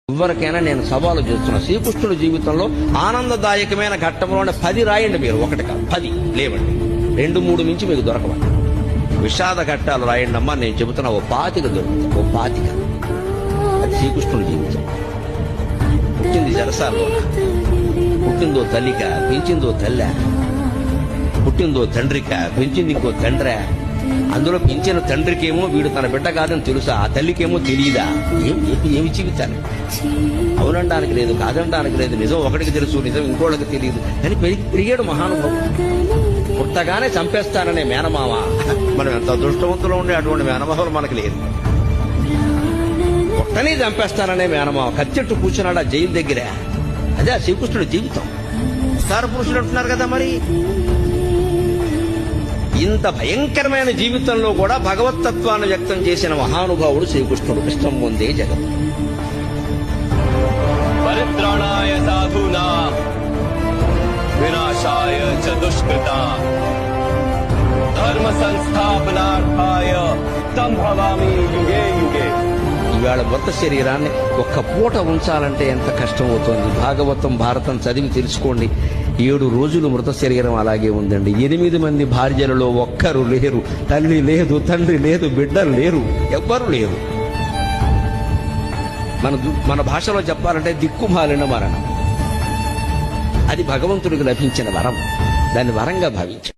ఎవరికైనా నేను సవాలు చేస్తున్నా, శ్రీకృష్ణుడి జీవితంలో ఆనందదాయకమైన ఘట్టంలోనే 10 రాయండి. మీరు ఒకటి కాదు 10 లేవండి, 2-3 మించి మీకు దొరకవండి. విషాద ఘట్టాలు రాయండి అమ్మా, నేను చెబుతున్నా ఓ 25 దొరుకుతుంది. ఓ 25 అది శ్రీకృష్ణుడి జీవితం. పుట్టింది జలసాల్లోన, పుట్టిందో తల్లిక, పెంచిందో తల్లె, పుట్టిందో తండ్రిక, పెంచింది ఇంకో తండ్రే. అందులో పెంచిన తండ్రికేమో వీడు తన బిడ్డ కాదని తెలుసా, ఆ తల్లికేమో తెలియదా? ఏమి జీవితాన్ని అవునడానికి లేదు, కాదనడానికి లేదు. నిజం ఒకటికి తెలుసు, నిజం ఇంకోళ్ళకి తెలియదు. కానీ పెరిగాడు మహానుభావుడు. పుట్టగానే చంపేస్తాననే మేనమామ. మనం ఎంత అదృష్టవంతులు ఉండే అటువంటి మేనమామలు మనకు లేదు. పుట్టని చంపేస్తాననే మేనమామ కత్తెట్టు కూర్చున్నాడు ఆ జైలు దగ్గర. అదే ఆ శ్రీకృష్ణుడి జీవితం. అవతార పురుషుడు అంటున్నారు కదా. మరి ఇంత భయంకరమైన జీవితంలో కూడా భగవత్తత్వాన్ని వ్యక్తం చేసిన మహానుభావుడు శ్రీకృష్ణుడు. కృష్ణం పొందే జగత్. పరిత్రాణాయ సాధూనాం వినాశాయ చ దుష్కృతాం ధర్మ సంస్థాపనార్థాయ సంభవామి యుగే యుగే. ఇవాళ మృత శరీరాన్ని ఒక్క పూట ఉంచాలంటే ఎంత కష్టం అవుతుంది. భాగవతం భారతం చదివి తెలుసుకోండి. 7 రోజులు మృత శరీరం అలాగే ఉందండి. 8 మంది భార్యలలో ఒక్కరు లేరు. తల్లి లేదు, తండ్రి లేదు, బిడ్డలు లేరు, ఎవ్వరు లేరు. మన భాషలో చెప్పాలంటే దిక్కుమాలిన మరణం. అది భగవంతుడికి లభించిన వరం. దాన్ని వరంగా భావించాం.